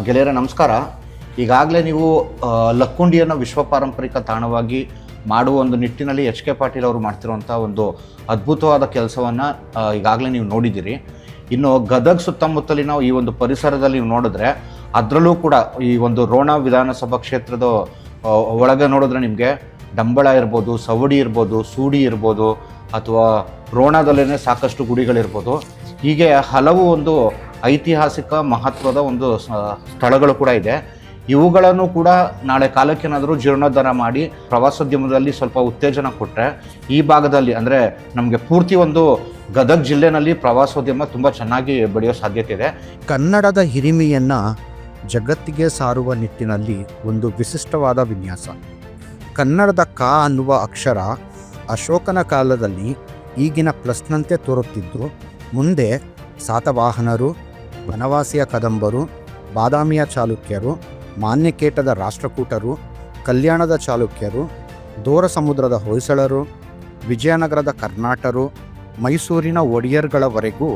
ಗೆಳೆಯರ ನಮಸ್ಕಾರ. ಈಗಾಗಲೇ ನೀವು ಲಕ್ಕುಂಡಿಯನ್ನು ವಿಶ್ವ ಪಾರಂಪರಿಕ ತಾಣವಾಗಿ ಮಾಡುವ ಒಂದು ನಿಟ್ಟಿನಲ್ಲಿ ಎಚ್ ಕೆ ಪಾಟೀಲ್ ಅವರು ಮಾಡ್ತಿರುವಂಥ ಒಂದು ಅದ್ಭುತವಾದ ಕೆಲಸವನ್ನು ಈಗಾಗಲೇ ನೀವು ನೋಡಿದ್ದೀರಿ. ಇನ್ನು ಗದಗ ಸುತ್ತಮುತ್ತಲಿನ ಈ ಒಂದು ಪರಿಸರದಲ್ಲಿ ನೀವು ನೋಡಿದ್ರೆ ಅದರಲ್ಲೂ ಕೂಡ ಈ ಒಂದು ರೋಣ ವಿಧಾನಸಭಾ ಕ್ಷೇತ್ರದ ಒಳಗೆ ನೋಡಿದ್ರೆ ನಿಮಗೆ ಡಂಬಳ ಇರ್ಬೋದು, ಸವಡಿ ಇರ್ಬೋದು, ಸೂಡಿ ಇರ್ಬೋದು, ಅಥವಾ ರೋಣದಲ್ಲೇ ಸಾಕಷ್ಟು ಗುಡಿಗಳಿರ್ಬೋದು. ಹೀಗೆ ಹಲವು ಒಂದು ಐತಿಹಾಸಿಕ ಮಹತ್ವದ ಒಂದು ಸ್ಥಳಗಳು ಕೂಡ ಇದೆ. ಇವುಗಳನ್ನು ಕೂಡ ನಾಳೆ ಕಾಲಕ್ಕೇನಾದರೂ ಜೀರ್ಣೋದ್ಧಾರ ಮಾಡಿ ಪ್ರವಾಸೋದ್ಯಮದಲ್ಲಿ ಸ್ವಲ್ಪ ಉತ್ತೇಜನ ಕೊಟ್ಟರೆ ಈ ಭಾಗದಲ್ಲಿ ಅಂದರೆ ನಮಗೆ ಪೂರ್ತಿ ಒಂದು ಗದಗ ಜಿಲ್ಲೆನಲ್ಲಿ ಪ್ರವಾಸೋದ್ಯಮ ತುಂಬ ಚೆನ್ನಾಗಿ ಬೆಳೆಯೋ ಸಾಧ್ಯತೆ ಇದೆ. ಕನ್ನಡದ ಹಿರಿಮೆಯನ್ನು ಜಗತ್ತಿಗೆ ಸಾರುವ ನಿಟ್ಟಿನಲ್ಲಿ ಒಂದು ವಿಶಿಷ್ಟವಾದ ವಿನ್ಯಾಸ. ಕನ್ನಡದ ಕ ಅನ್ನುವ ಅಕ್ಷರ ಅಶೋಕನ ಕಾಲದಲ್ಲಿ ಈಗಿನ ಪ್ಲಸ್ನಂತೆ ತೋರುತ್ತಿದ್ದು, ಮುಂದೆ ಸಾತವಾಹನರು, ಬನವಾಸಿಯ ಕದಂಬರು, ಬಾದಾಮಿಯ ಚಾಲುಕ್ಯರು, ಮಾನ್ಯಕೇಟದ ರಾಷ್ಟ್ರಕೂಟರು, ಕಲ್ಯಾಣದ ಚಾಲುಕ್ಯರು, ದೋರ ಸಮುದ್ರದ ಹೊಯ್ಸಳರು, ವಿಜಯನಗರದ ಕರ್ನಾಟರು, ಮೈಸೂರಿನ ಒಡೆಯರ್ಗಳವರೆಗೂ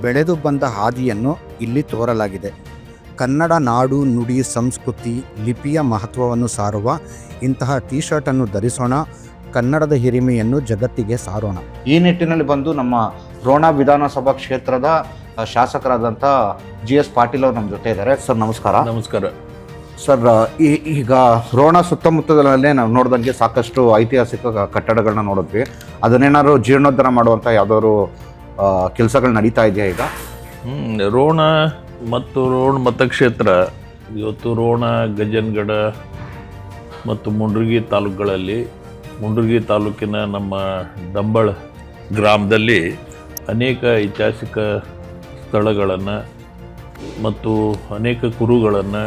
ಬೆಳೆದು ಬಂದ ಹಾದಿಯನ್ನು ಇಲ್ಲಿ ತೋರಲಾಗಿದೆ. ಕನ್ನಡ ನಾಡು, ನುಡಿ, ಸಂಸ್ಕೃತಿ, ಲಿಪಿಯ ಮಹತ್ವವನ್ನು ಸಾರುವ ಇಂತಹ ಟೀ ಶರ್ಟನ್ನು ಧರಿಸೋಣ. ಕನ್ನಡದ ಹಿರಿಮೆಯನ್ನು ಜಗತ್ತಿಗೆ ಸಾರೋಣ. ಈ ನಿಟ್ಟಿನಲ್ಲಿ ಬಂದು ನಮ್ಮ ರೋಣ ವಿಧಾನಸಭಾ ಕ್ಷೇತ್ರದ ಶಾಸಕರಾದಂಥ GS ಪಾಟೀಲ್ ಅವರು ನಮ್ಮ ಜೊತೆ ಇದ್ದಾರೆ. ಸರ್ ನಮಸ್ಕಾರ. ನಮಸ್ಕಾರ ಸರ್. ಈಗ ರೋಣ ಸುತ್ತಮುತ್ತಲಲ್ಲೇ ನಾವು ನೋಡಿದಂಗೆ ಸಾಕಷ್ಟು ಐತಿಹಾಸಿಕ ಕಟ್ಟಡಗಳನ್ನ ನೋಡಿದ್ವಿ. ಅದನ್ನೇನಾದ್ರು ಜೀರ್ಣೋದ್ಧಾರ ಮಾಡುವಂಥ ಯಾವುದಾದ್ರು ಕೆಲಸಗಳು ನಡೀತಾ ಇದೆಯಾ ಈಗ? ರೋಣ ಮತ್ತು ರೋಣ ಮತಕ್ಷೇತ್ರ ಇವತ್ತು ರೋಣ, ಗಜನಗಡ ಮತ್ತು ಮುಂಡ್ರಗಿ ತಾಲೂಕುಗಳಲ್ಲಿ, ಮುಂಡ್ರಗಿ ತಾಲೂಕಿನ ನಮ್ಮ ಡಂಬಳ ಗ್ರಾಮದಲ್ಲಿ ಅನೇಕ ಐತಿಹಾಸಿಕ ಸ್ಥಳಗಳನ್ನು ಮತ್ತು ಅನೇಕ ಕುರುಗಳನ್ನು,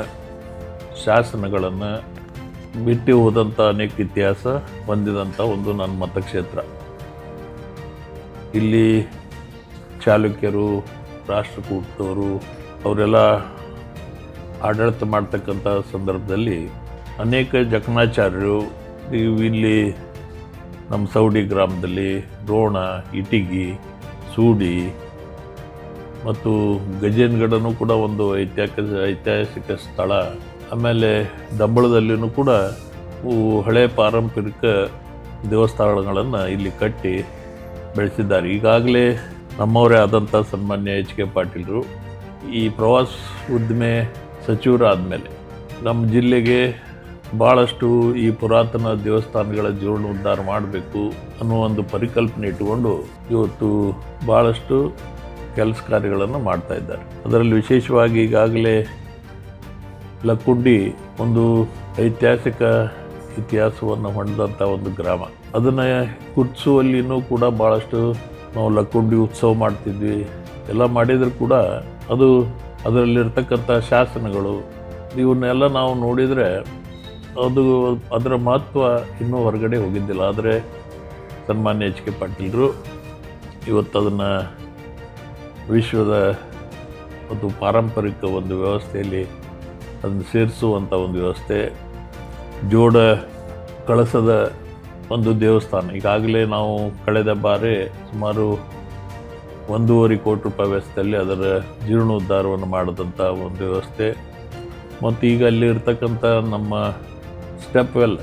ಶಾಸನಗಳನ್ನು ಬಿಟ್ಟು ಹೋದಂಥ ಅನೇಕ ಇತಿಹಾಸ ಹೊಂದಿದಂಥ ಒಂದು ನನ್ನ ಮತಕ್ಷೇತ್ರ. ಇಲ್ಲಿ ಚಾಲುಕ್ಯರು, ರಾಷ್ಟ್ರಕೂಟರು ಅವರೆಲ್ಲ ಆಡಳಿತ ಮಾಡ್ತಕ್ಕಂಥ ಸಂದರ್ಭದಲ್ಲಿ ಅನೇಕ ಜಕಣಾಚಾರ್ಯರು ಇಲ್ಲಿ ನಮ್ಮ ಸೌಡಿ ಗ್ರಾಮದಲ್ಲಿ ರೋಣ, ಇಟಿಗಿ, ಸೂಡಿ ಮತ್ತು ಗಜೇನ್ಗಡನೂ ಕೂಡ ಒಂದು ಐತಿಹಾಸಿಕ ಸ್ಥಳ. ಆಮೇಲೆ ಡಂಬಳದಲ್ಲಿಯೂ ಕೂಡ ಹಳೆ ಪಾರಂಪರಿಕ ದೇವಸ್ಥಾನಗಳನ್ನು ಇಲ್ಲಿ ಕಟ್ಟಿ ಬೆಳೆಸಿದ್ದಾರೆ. ಈಗಾಗಲೇ ನಮ್ಮವರೇ ಆದಂಥ ಸನ್ಮಾನ್ಯ ಎಚ್ ಕೆ ಪಾಟೀಲರು ಈ ಪ್ರವಾಸ ಉದ್ದಿಮೆ ಸಚಿವರಾದಮೇಲೆ ನಮ್ಮ ಜಿಲ್ಲೆಗೆ ಭಾಳಷ್ಟು ಈ ಪುರಾತನ ದೇವಸ್ಥಾನಗಳ ಜೀರ್ಣೋದ್ಧಾರ ಮಾಡಬೇಕು ಅನ್ನೋ ಒಂದು ಪರಿಕಲ್ಪನೆ ಇಟ್ಟುಕೊಂಡು ಇವತ್ತು ಭಾಳಷ್ಟು ಕೆಲಸ ಕಾರ್ಯಗಳನ್ನು ಮಾಡ್ತಾ ಇದ್ದಾರೆ. ಅದರಲ್ಲಿ ವಿಶೇಷವಾಗಿ ಈಗಾಗಲೇ ಲಕ್ಕುಂಡಿ ಒಂದು ಐತಿಹಾಸಿಕ ಇತಿಹಾಸವನ್ನು ಹೊಂದಿದಂಥ ಒಂದು ಗ್ರಾಮ. ಅದನ್ನು ಗುರುತಿಸುವಲ್ಲಿನೂ ಕೂಡ ಭಾಳಷ್ಟು ನಾವು ಲಕ್ಕುಂಡಿ ಉತ್ಸವ ಮಾಡ್ತಿದ್ವಿ. ಎಲ್ಲ ಮಾಡಿದರೂ ಕೂಡ ಅದು ಅದರಲ್ಲಿರ್ತಕ್ಕಂಥ ಶಾಸನಗಳು ಇವನ್ನೆಲ್ಲ ನಾವು ನೋಡಿದರೆ ಅದರ ಮಹತ್ವ ಇನ್ನೂ ಹೊರಗಡೆ ಹೋಗಿದ್ದಿಲ್ಲ. ಆದರೆ ಸನ್ಮಾನ್ಯ ಎಚ್ ಕೆ ಪಾಟೀಲರು ಇವತ್ತು ಅದನ್ನು ವಿಶ್ವದ ಒಂದು ಪಾರಂಪರಿಕ ಒಂದು ವ್ಯವಸ್ಥೆಯಲ್ಲಿ ಅದನ್ನು ಸೇರಿಸುವಂಥ ಒಂದು ವ್ಯವಸ್ಥೆ, ಜೋಡ ಕಳಸದ ಒಂದು ದೇವಸ್ಥಾನ. ಈಗಾಗಲೇ ನಾವು ಕಳೆದ ಬಾರಿ ಸುಮಾರು 1.5 ಕೋಟಿ ರೂಪಾಯಿ ವೆಚ್ಚದಲ್ಲಿ ಅದರ ಜೀರ್ಣೋದ್ಧಾರವನ್ನು ಮಾಡಿದಂಥ ಒಂದು ವ್ಯವಸ್ಥೆ. ಮತ್ತು ಈಗ ಅಲ್ಲಿ ಇರ್ತಕ್ಕಂಥ ನಮ್ಮ ಸ್ಟೆಪ್ ವೆಲ್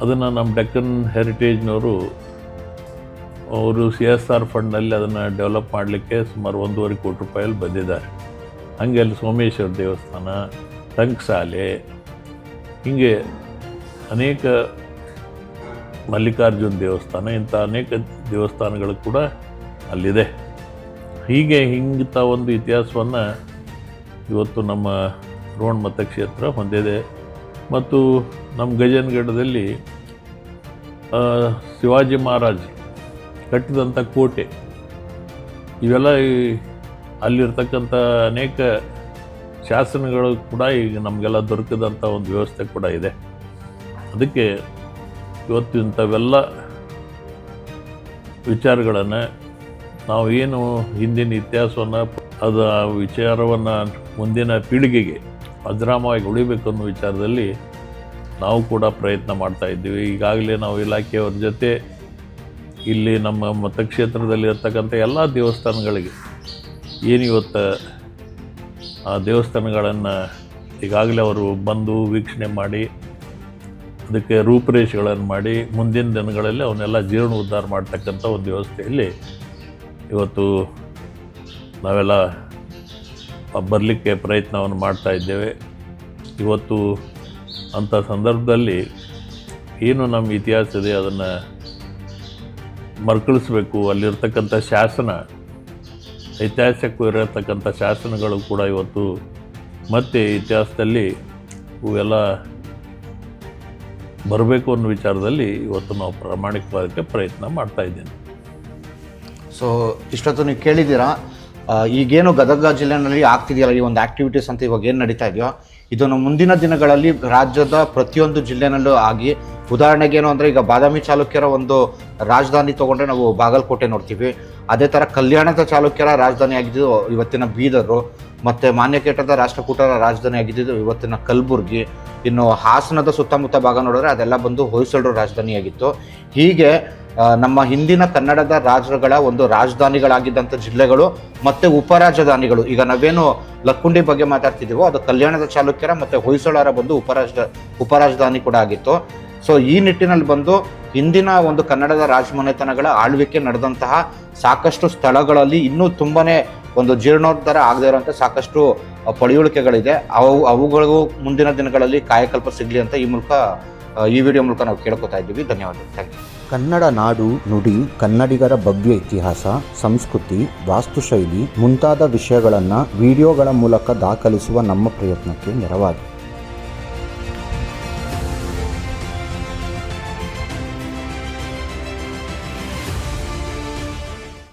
ಅದನ್ನು ನಮ್ಮ ಡೆಕ್ಕನ್ ಹೆರಿಟೇಜ್ನವರು ಅವರು CSR ಫಂಡ್ನಲ್ಲಿ ಅದನ್ನು ಡೆವಲಪ್ ಮಾಡಲಿಕ್ಕೆ ಸುಮಾರು 1.5 ಕೋಟಿ ರೂಪಾಯಲ್ಲಿ ಬಂದಿದ್ದಾರೆ. ಹಾಗೆ ಅಲ್ಲಿ ಸೋಮೇಶ್ವರ ದೇವಸ್ಥಾನ, ಟಂಕಸಾಲೆ, ಹೀಗೆ ಅನೇಕ ಮಲ್ಲಿಕಾರ್ಜುನ ದೇವಸ್ಥಾನ, ಇಂಥ ಅನೇಕ ದೇವಸ್ಥಾನಗಳು ಕೂಡ ಅಲ್ಲಿದೆ. ಇಂಥ ಒಂದು ಇತಿಹಾಸವನ್ನು ಇವತ್ತು ನಮ್ಮ ರೋಣ ಮತಕ್ಷೇತ್ರ ಹೊಂದಿದೆ. ಮತ್ತು ನಮ್ಮ ಗಜನಗಡದಲ್ಲಿ ಶಿವಾಜಿ ಮಹಾರಾಜ್ ಕಟ್ಟಿದಂಥ ಕೋಟೆ, ಇವೆಲ್ಲ ಅಲ್ಲಿರ್ತಕ್ಕಂಥ ಅನೇಕ ಶಾಸನಗಳು ಕೂಡ ಈಗ ನಮಗೆಲ್ಲ ದೊರಕಿದಂಥ ಒಂದು ವ್ಯವಸ್ಥೆ ಕೂಡ ಇದೆ. ಅದಕ್ಕೆ ಇವತ್ತು ಇಂಥವೆಲ್ಲ ವಿಚಾರಗಳನ್ನು ನಾವು ಏನು ಹಿಂದಿನ ಇತಿಹಾಸವನ್ನು ಅದು ವಿಚಾರವನ್ನು ಮುಂದಿನ ಪೀಳಿಗೆಗೆ ಅಜರಾಮವಾಗಿ ಉಳಿಬೇಕು ಅನ್ನೋ ವಿಚಾರದಲ್ಲಿ ನಾವು ಕೂಡ ಪ್ರಯತ್ನ ಮಾಡ್ತಾಯಿದ್ದೀವಿ. ಈಗಾಗಲೇ ನಾವು ಇಲಾಖೆಯವ್ರ ಜೊತೆ ಇಲ್ಲಿ ನಮ್ಮ ಮತಕ್ಷೇತ್ರದಲ್ಲಿ ಇರ್ತಕ್ಕಂಥ ಎಲ್ಲ ದೇವಸ್ಥಾನಗಳಿಗೆ ಏನು ಇವತ್ತು ಆ ದೇವಸ್ಥಾನಗಳನ್ನು ಈಗಾಗಲೇ ಅವರು ಬಂದು ವೀಕ್ಷಣೆ ಮಾಡಿ ಅದಕ್ಕೆ ರೂಪುರೇಷೆಗಳನ್ನು ಮಾಡಿ ಮುಂದಿನ ದಿನಗಳಲ್ಲಿ ಅವನ್ನೆಲ್ಲ ಜೀರ್ಣೋದ್ಧಾರ ಮಾಡ್ತಕ್ಕಂಥ ಒಂದು ವ್ಯವಸ್ಥೆಯಲ್ಲಿ ಇವತ್ತು ನಾವೆಲ್ಲ ಬರಲಿಕ್ಕೆ ಪ್ರಯತ್ನವನ್ನು ಮಾಡ್ತಾ ಇದ್ದೇವೆ. ಇವತ್ತು ಅಂಥ ಸಂದರ್ಭದಲ್ಲಿ ಏನು ನಮ್ಮ ಇತಿಹಾಸ ಇದೆ ಅದನ್ನು ಮರುಕಳಿಸ್ಬೇಕು. ಅಲ್ಲಿರ್ತಕ್ಕಂಥ ಶಾಸನ, ಐತಿಹಾಸಿಕ ಇರತಕ್ಕಂಥ ಶಾಸನಗಳು ಕೂಡ ಇವತ್ತು ಮತ್ತೆ ಇತಿಹಾಸದಲ್ಲಿ ಇವೆಲ್ಲ ಬರಬೇಕು ಅನ್ನೋ ವಿಚಾರದಲ್ಲಿ ಇವತ್ತು ನಾವು ಪ್ರಾಮಾಣಿಕವಾಗಿ ಪ್ರಯತ್ನ ಮಾಡ್ತಾ ಇದ್ದೇನೆ. ಸೊ ಇಷ್ಟೊತ್ತು ನೀವು ಕೇಳಿದ್ದೀರಾ, ಈಗೇನು ಗದಗ ಜಿಲ್ಲೆಯಲ್ಲಿ ಆಗ್ತಿದೆಯಲ್ಲ ಈ ಒಂದು ಆ್ಯಕ್ಟಿವಿಟೀಸ್ ಅಂತ ಇವಾಗ ಏನು ನಡೀತಾ ಇದೆಯೋ ಇದನ್ನು ಮುಂದಿನ ದಿನಗಳಲ್ಲಿ ರಾಜ್ಯದ ಪ್ರತಿಯೊಂದು ಜಿಲ್ಲೆನಲ್ಲೂ ಆಗಿ, ಉದಾಹರಣೆಗೆ ಏನು ಅಂದರೆ ಈಗ ಬಾದಾಮಿ ಚಾಲುಕ್ಯರ ಒಂದು ರಾಜಧಾನಿ ತೊಗೊಂಡ್ರೆ ನಾವು ಬಾಗಲಕೋಟೆ ನೋಡ್ತೀವಿ. ಅದೇ ಥರ ಕಲ್ಯಾಣದ ಚಾಲುಕ್ಯರ ರಾಜಧಾನಿ ಆಗಿದ್ದು ಇವತ್ತಿನ ಬೀದರು, ಮತ್ತು ಮಾನ್ಯಕೇಟದ ರಾಷ್ಟ್ರಕೂಟರ ರಾಜಧಾನಿ ಆಗಿದ್ದು ಇವತ್ತಿನ ಕಲಬುರ್ಗಿ. ಇನ್ನು ಹಾಸನದ ಸುತ್ತಮುತ್ತ ಭಾಗ ನೋಡಿದ್ರೆ ಅದೆಲ್ಲ ಬಂದು ಹೊಯ್ಸಳರ ರಾಜಧಾನಿಯಾಗಿತ್ತು. ಹೀಗೆ ನಮ್ಮ ಹಿಂದಿನ ಕನ್ನಡದ ರಾಜ್ಯಗಳ ಒಂದು ರಾಜಧಾನಿಗಳಾಗಿದ್ದಂಥ ಜಿಲ್ಲೆಗಳು ಮತ್ತು ಉಪರಾಜಧಾನಿಗಳು, ಈಗ ನಾವೇನು ಲಕ್ಕುಂಡಿ ಬಗ್ಗೆ ಮಾತಾಡ್ತಿದ್ದೀವೋ ಅದು ಕಲ್ಯಾಣದ ಚಾಲುಕ್ಯರ ಮತ್ತು ಹೊಯ್ಸಳರ ಬಂದು ಉಪರಾಜಧಾನಿ ಕೂಡ ಆಗಿತ್ತು. ಸೊ ಈ ನಿಟ್ಟಿನಲ್ಲಿ ಬಂದು ಹಿಂದಿನ ಒಂದು ಕನ್ನಡದ ರಾಜಮನೆತನಗಳ ಆಳ್ವಿಕೆ ನಡೆದಂತಹ ಸಾಕಷ್ಟು ಸ್ಥಳಗಳಲ್ಲಿ ಇನ್ನೂ ತುಂಬನೇ ಒಂದು ಜೀರ್ಣೋದ್ಧಾರ ಆಗದೇ ಇರುವಂಥ ಸಾಕಷ್ಟು ಪಳೆಯುಳಿಕೆಗಳಿದೆ. ಅವುಗಳಿಗೂ ಮುಂದಿನ ದಿನಗಳಲ್ಲಿ ಕಾಯಕಲ್ಪ ಸಿಗಲಿ ಅಂತ ಈ ವಿಡಿಯೋ ಮೂಲಕ ನಾವು ಕೇಳ್ಕೊತಾ ಇದ್ದೀವಿ. ಧನ್ಯವಾದ. Thank you. ಕನ್ನಡ ನಾಡು, ನುಡಿ, ಕನ್ನಡಿಗರ ಭವ್ಯ ಇತಿಹಾಸ, ಸಂಸ್ಕೃತಿ, ವಾಸ್ತುಶೈಲಿ ಮುಂತಾದ ವಿಷಯಗಳನ್ನು ವಿಡಿಯೋಗಳ ಮೂಲಕ ದಾಖಲಿಸುವ ನಮ್ಮ ಪ್ರಯತ್ನಕ್ಕೆ ನೆರವಾಗಿ